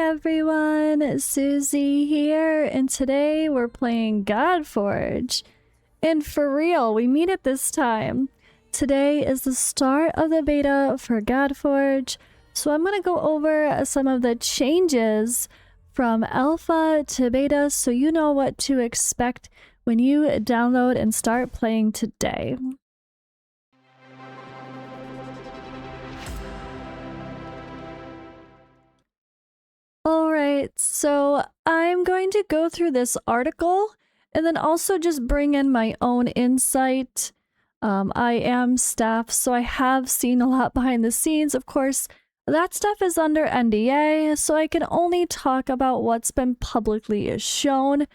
everyone, Suzi here, and today we're playing Godforge. And for real, we mean it this time. Today is the start of the beta for Godforge, so I'm going to go over some of the changes from alpha to beta so you know what to expect when you download and start playing today. Alright, so I'm going to go through this article and then also just bring in my own insight. I am staff, so I have seen a lot behind the scenes. Of course, that stuff is under NDA, so I can only talk about what's been publicly shown.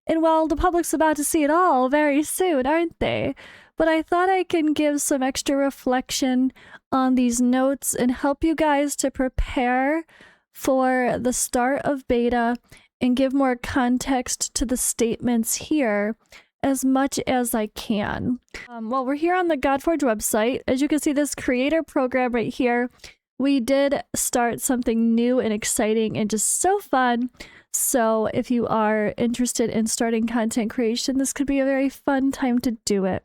And well, the public's about to see it all very soon, aren't they? But I thought I can give some extra reflection on these notes and help you guys to prepare for the start of beta and give more context to the statements here as much as I can. Well, we're here on the Godforge website. As you can see, this creator program right here, we did start something new and exciting and just so fun. So if you are interested in starting content creation, this could be a very fun time to do it.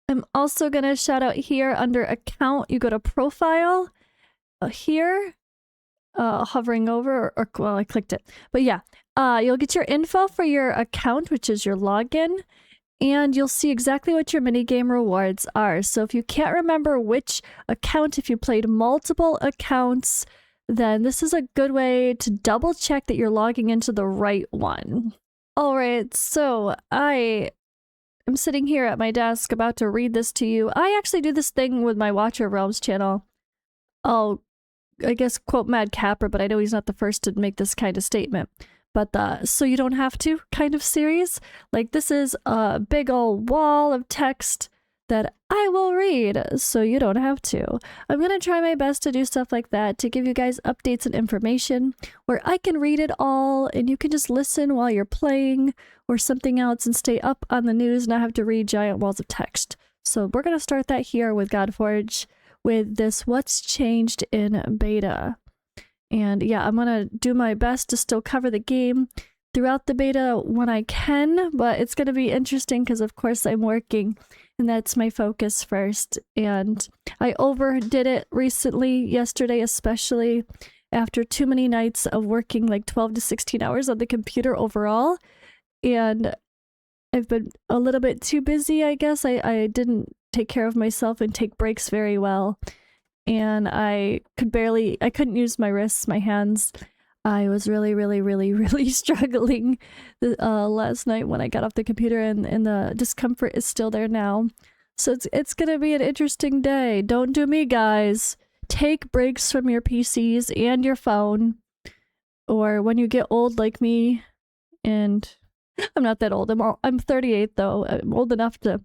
I'm also going to shout out here under account, you go to profile here. Hovering over, or well, I clicked it. But yeah, you'll get your info for your account, which is your login, and you'll see exactly what your minigame rewards are. So if you can't remember which account, if you played multiple accounts, then this is a good way to double check that you're logging into the right one. All right, so I am sitting here at my desk about to read this to you. I actually do this thing with my Watcher Realms channel. I guess quote Mad Capper, but I know he's not the first to make this kind of statement. But so you don't have to kind of series. Like this is a big old wall of text that I will read, so you don't have to. I'm gonna try my best to do stuff like that to give you guys updates and information where I can read it all and you can just listen while you're playing or something else and stay up on the news and not have to read giant walls of text. So we're gonna start that here with Godforge, with this what's changed in beta. And yeah, I'm gonna do my best to still cover the game throughout the beta when I can, but it's gonna be interesting because of course I'm working and that's my focus first. And I overdid it recently, yesterday especially, after too many nights of working like 12 to 16 hours on the computer overall. And I've been a little bit too busy, I guess. I didn't take care of myself and take breaks very well, and I couldn't use my wrists, my hands. I was really struggling last night when I got off the computer, and the discomfort is still there now. So it's gonna be an interesting day. Don't do me, guys. Take breaks from your PCs and your phone, or when you get old like me, and I'm not that old. I'm 38 though. I'm old enough to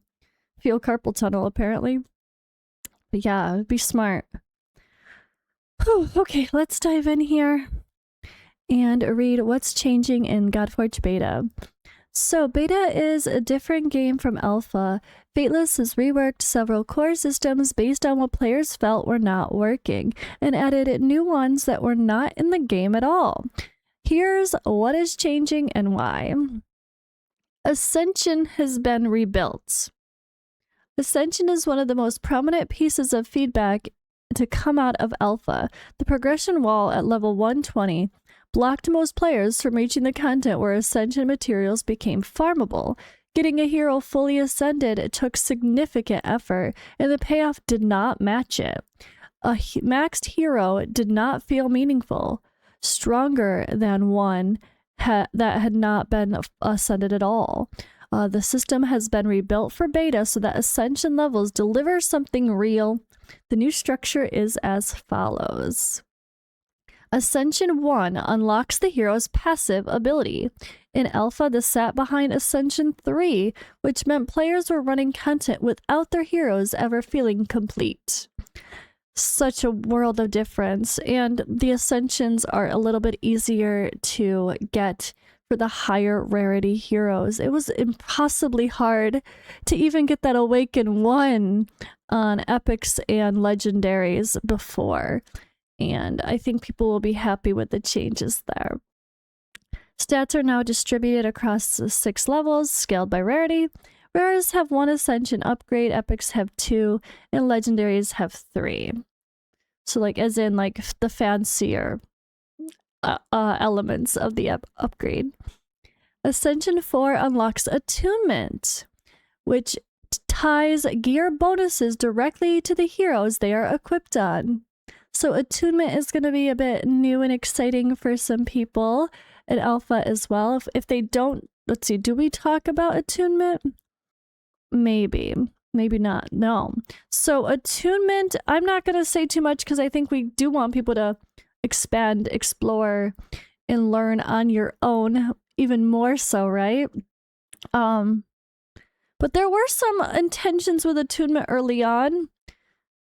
feel carpal tunnel apparently. But yeah, be smart. Whew, okay, let's dive in here and read what's changing in Godforge beta. So beta is a different game from alpha. Fateless has reworked several core systems based on what players felt were not working and added new ones that were not in the game at all. Here's what is changing and why. Ascension has been rebuilt. Ascension is one of the most prominent pieces of feedback to come out of alpha. The progression wall at level 120 blocked most players from reaching the content where Ascension materials became farmable. Getting a hero fully ascended took significant effort, and the payoff did not match it. A maxed hero did not feel meaningful, stronger than one that had not been ascended at all. The system has been rebuilt for beta so that Ascension levels deliver something real. The new structure is as follows. Ascension 1 unlocks the hero's passive ability. In alpha, this sat behind Ascension 3, which meant players were running content without their heroes ever feeling complete. Such a world of difference, and the Ascensions are a little bit easier to get for the higher rarity heroes. It was impossibly hard to even get that Awaken 1 on epics and legendaries before. and I think people will be happy with the changes there. Stats are now distributed across the 6 levels, scaled by rarity. Rares have 1 Ascension upgrade, Epics have 2, and Legendaries have 3. So like as in like the fancier elements of the upgrade. Ascension 4 unlocks Attunement, which ties gear bonuses directly to the heroes they are equipped on. So Attunement is going to be a bit new and exciting for some people in Alpha as well. If they don't, let's see, do we talk about Attunement? Maybe not. No. So Attunement, I'm not going to say too much because I think we do want people to expand, explore, and learn on your own even more so, right? But there were some intentions with Attunement early on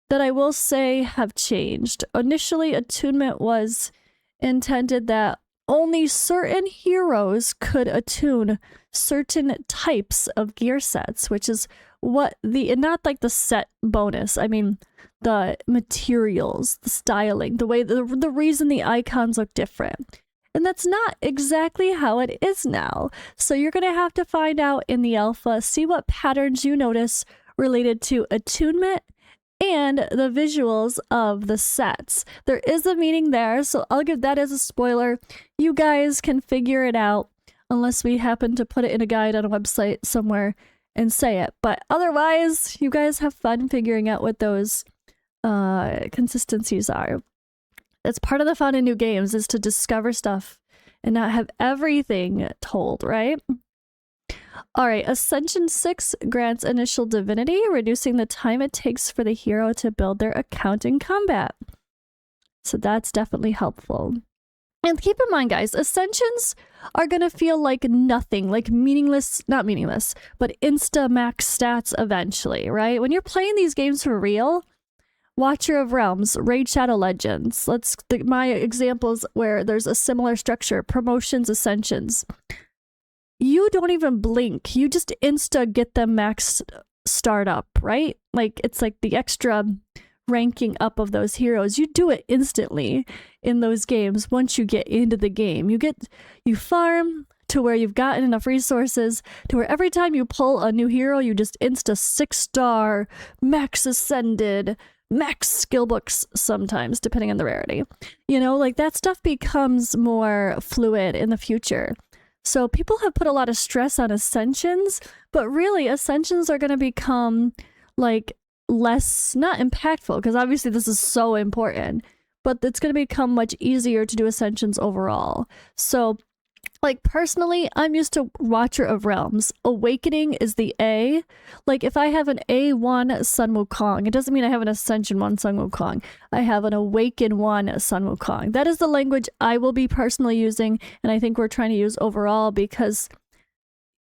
that I will say have changed. Initially, Attunement was intended that only certain heroes could attune certain types of gear sets, which is what not like the set bonus. I mean, the materials, the styling, the way, the reason the icons look different. And that's not exactly how it is now. So you're going to have to find out in the alpha, see what patterns you notice related to attunement and the visuals of the sets. There is a meaning there, so I'll give that as a spoiler. You guys can figure it out unless we happen to put it in a guide on a website somewhere and say it. But otherwise, you guys have fun figuring out what those consistencies are. That's part of the fun in new games, is to discover stuff and not have everything told, right? All right, Ascension 6 grants initial divinity, reducing the time it takes for the hero to build their account in combat. So that's definitely helpful. And keep in mind, guys, Ascensions are going to feel like nothing, like meaningless, not meaningless, but insta-max stats eventually, right? When you're playing these games for real, Watcher of Realms, Raid Shadow Legends, my examples where there's a similar structure, promotions, ascensions. You don't even blink. You just insta get them max start up, right? Like it's like the extra ranking up of those heroes. You do it instantly in those games once you get into the game. You farm to where you've gotten enough resources to where every time you pull a new hero, you just insta 6-star, max ascended, max skill books sometimes, depending on the rarity. You know, like that stuff becomes more fluid in the future. So people have put a lot of stress on ascensions, but really ascensions are going to become like less, not impactful, because obviously this is so important, but it's going to become much easier to do ascensions overall. So like personally, I'm used to Watcher of Realms. Awakening is the A. Like if I have an A1 Sun Wukong, it doesn't mean I have an Ascension 1 Sun Wukong. I have an Awaken 1 Sun Wukong. That is the language I will be personally using, and I think we're trying to use overall, because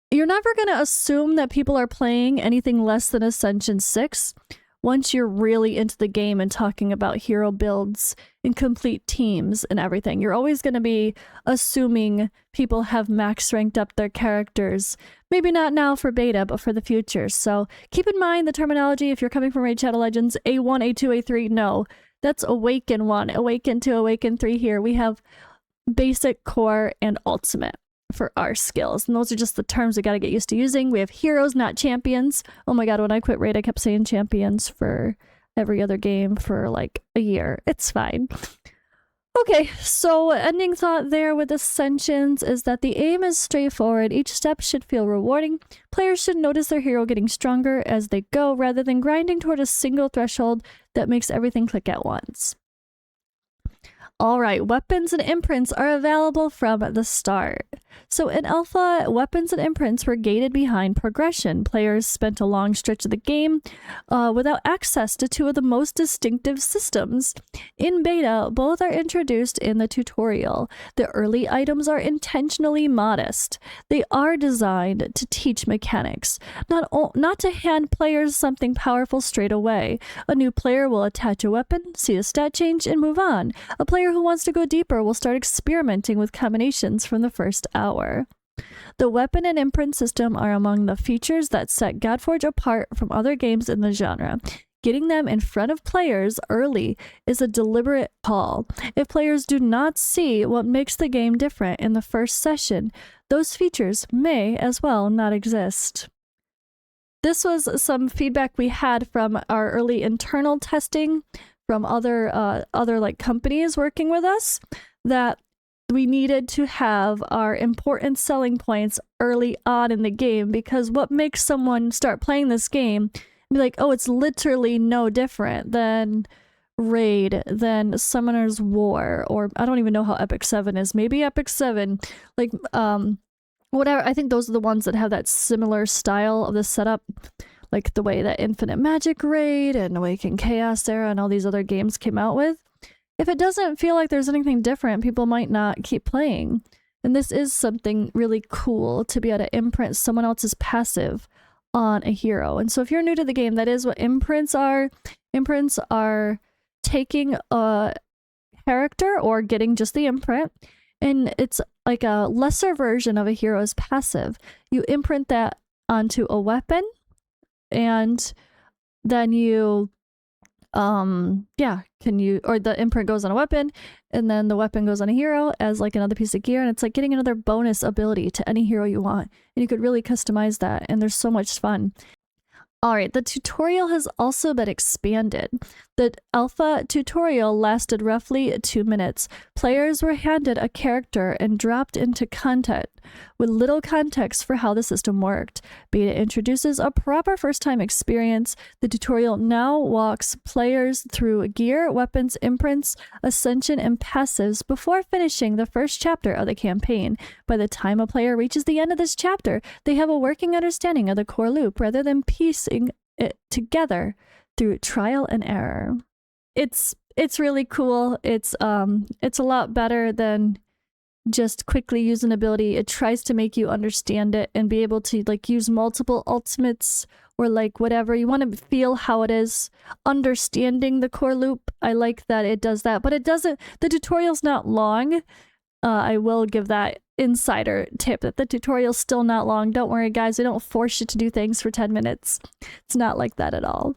you're never going to assume that people are playing anything less than Ascension 6 once you're really into the game and talking about hero builds and complete teams and everything. You're always going to be assuming people have max ranked up their characters. Maybe not now for beta, but for the future. So keep in mind the terminology. If you're coming from Raid Shadow Legends, A1, A2, A3, no. That's Awaken 1, Awaken 2, Awaken 3 here. We have basic, core, and ultimate for our skills, and those are just the terms we got to get used to using. We have heroes, not champions. Oh my god, when I quit Raid, I kept saying champions for every other game for like a year. It's fine. Okay, so ending thought there with Ascensions is that the aim is straightforward. Each step should feel rewarding. Players should notice their hero getting stronger as they go, rather than grinding toward a single threshold that makes everything click at once. All right, weapons and imprints are available from the start. So in Alpha, weapons and imprints were gated behind progression. Players spent a long stretch of the game without access to two of the most distinctive systems. In Beta, both are introduced in the tutorial. The early items are intentionally modest. They are designed to teach mechanics, not to hand players something powerful straight away. A new player will attach a weapon, see a stat change, and move on. A player who wants to go deeper will start experimenting with combinations from the first hour. The weapon and imprint system are among the features that set Godforge apart from other games in the genre. getting them in front of players early is a deliberate call. If players do not see what makes the game different in the first session, those features may as well not exist. This was some feedback we had from our early internal testing from other like companies working with us, that we needed to have our important selling points early on in the game, because what makes someone start playing this game and be like, oh, it's literally no different than Raid, than Summoner's War, or I don't even know how Epic 7 is. Maybe Epic 7, like whatever. I think those are the ones that have that similar style of the setup, like the way that Infinite Magic Raid and Awakened Chaos Era and all these other games came out with. If it doesn't feel like there's anything different, people might not keep playing. And this is something really cool, to be able to imprint someone else's passive on a hero. And so if you're new to the game, that is what imprints are. Imprints are taking a character or getting just the imprint, and it's like a lesser version of a hero's passive. You imprint that onto a weapon, and then you the imprint goes on a weapon, and then the weapon goes on a hero as like another piece of gear, and it's like getting another bonus ability to any hero you want, and you could really customize that, and there's so much fun. All right, the tutorial has also been expanded. The alpha tutorial lasted roughly 2 minutes. Players were handed a character and dropped into content with little context for how the system worked. Beta introduces a proper first-time experience. The tutorial now walks players through gear, weapons, imprints, ascension, and passives before finishing the first chapter of the campaign. By the time a player reaches the end of this chapter, they have a working understanding of the core loop rather than piecing it together through trial and error. It's really cool. It's a lot better than just quickly use an ability. It tries to make you understand it and be able to like use multiple ultimates or like whatever. You want to feel how it is understanding the core loop. I like that it does that, but it doesn't, the tutorial's not long. I will give that insider tip that the tutorial's still not long. Don't worry guys, we don't force you to do things for 10 minutes. It's not like that at all.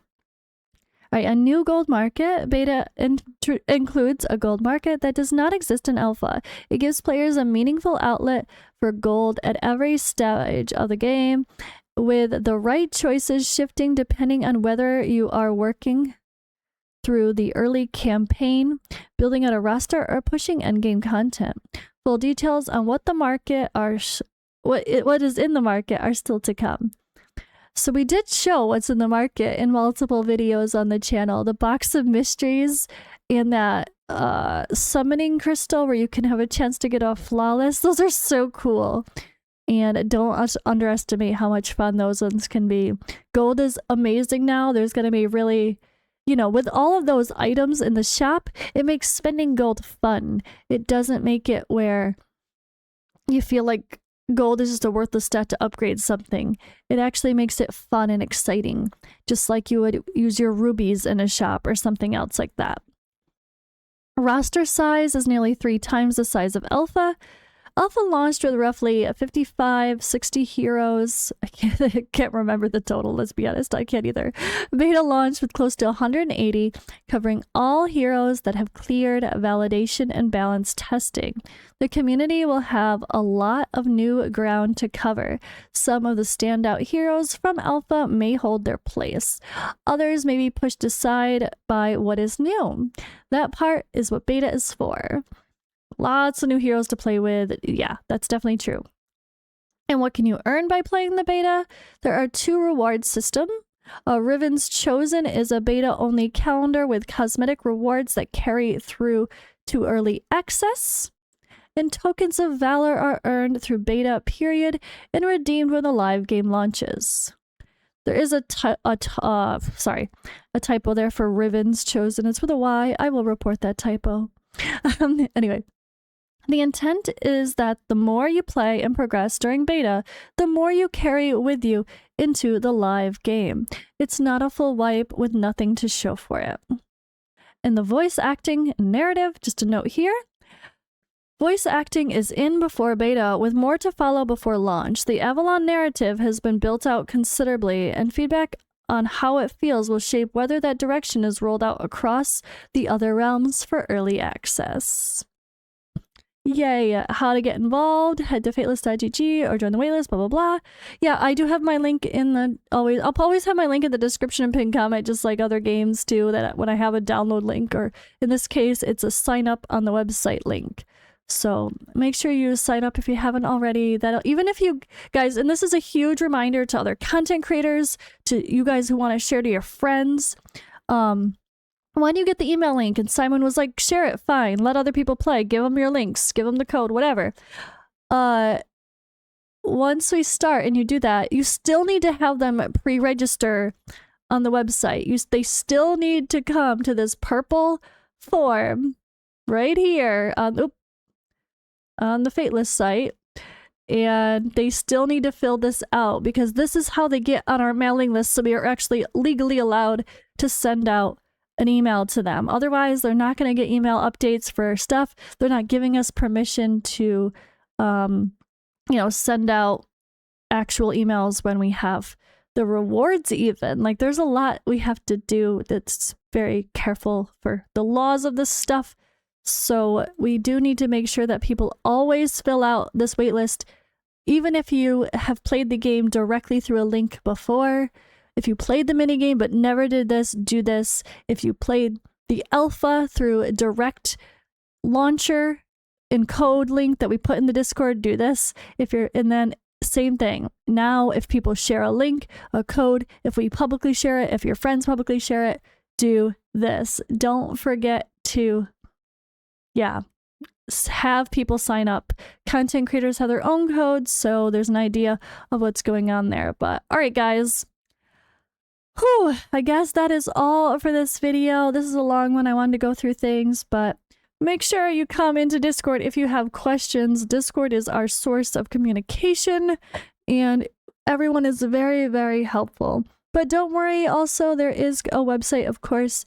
All right, a new gold market. Beta includes a gold market that does not exist in alpha. It gives players a meaningful outlet for gold at every stage of the game, with the right choices shifting depending on whether you are working through the early campaign, building out a roster, or pushing endgame content. Full details on what the market are, what is in the market are still to come. So we did show what's in the market in multiple videos on the channel. The box of mysteries and that summoning crystal where you can have a chance to get a flawless. Those are so cool. And don't underestimate how much fun those ones can be. Gold is amazing now. There's going to be really, you know, with all of those items in the shop, it makes spending gold fun. It doesn't make it where you feel like gold is just a worthless stat to upgrade something. It actually makes it fun and exciting, just like you would use your rubies in a shop or something else like that. Roster size is nearly 3 times the size of Alpha. Alpha launched with roughly 55, 60 heroes. I can't remember the total, let's be honest. I can't either. Beta launched with close to 180, covering all heroes that have cleared validation and balance testing. The community will have a lot of new ground to cover. Some of the standout heroes from Alpha may hold their place. Others may be pushed aside by what is new. That part is what beta is for. Lots of new heroes to play with. Yeah, that's definitely true. And what can you earn by playing the beta? There are 2 reward systems. Riven's Chosen is a beta-only calendar with cosmetic rewards that carry through to early access. And Tokens of Valor are earned through beta period and redeemed when the live game launches. There is a typo there for Riven's Chosen. It's with a Y. I will report that typo. Anyway. The intent is that the more you play and progress during beta, the more you carry with you into the live game. It's not a full wipe with nothing to show for it. And the voice acting narrative, just a note here. Voice acting is in before beta, with more to follow before launch. The Avalon narrative has been built out considerably, and feedback on how it feels will shape whether that direction is rolled out across the other realms for early access. Yay! How to get involved? Head to fateless.gg or join the waitlist, blah blah blah. Yeah, I do have my link in the I'll always have my link in the description and pinned comment, just like other games do, that when I have a download link, or in this case it's a sign up on the website link. So make sure you sign up if you haven't already. That'll, even if you guys, and this is a huge reminder to other content creators, to you guys who want to share to your friends. When you get the email link and Simon was like, share it, fine, let other people play, give them your links, give them the code, whatever. Once we start and you do that, you still need to have them pre-register on the website. They still need to come to this purple form right here on the Fateless site, and they still need to fill this out, because this is how they get on our mailing list, so we are actually legally allowed to send out an email to them. Otherwise, they're not going to get email updates for stuff. They're not giving us permission to, send out actual emails when we have the rewards even. Like, there's a lot we have to do that's very careful for the laws of this stuff. So we do need to make sure that people always fill out this waitlist, even if you have played the game directly through a link before. If you played the minigame but never did this, do this. If you played the alpha through a direct launcher and code link that we put in the Discord, do this. And then same thing. Now, if people share a link, a code, if we publicly share it, if your friends publicly share it, do this. Don't forget to, have people sign up. Content creators have their own codes, so there's an idea of what's going on there. But all right, guys. Whew, I guess that is all for this video. This is a long one. I wanted to go through things, but make sure you come into Discord if you have questions. Discord is our source of communication, and everyone is very, very helpful. But don't worry, also, there is a website, of course,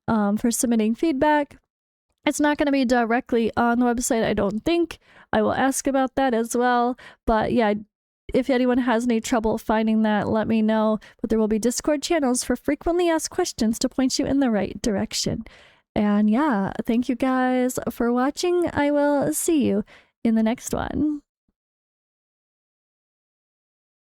for submitting feedback. It's not going to be directly on the website, I don't think. I will ask about that as well. But yeah, if anyone has any trouble finding that, let me know. But there will be Discord channels for frequently asked questions to point you in the right direction. And yeah, thank you guys for watching. I will see you in the next one.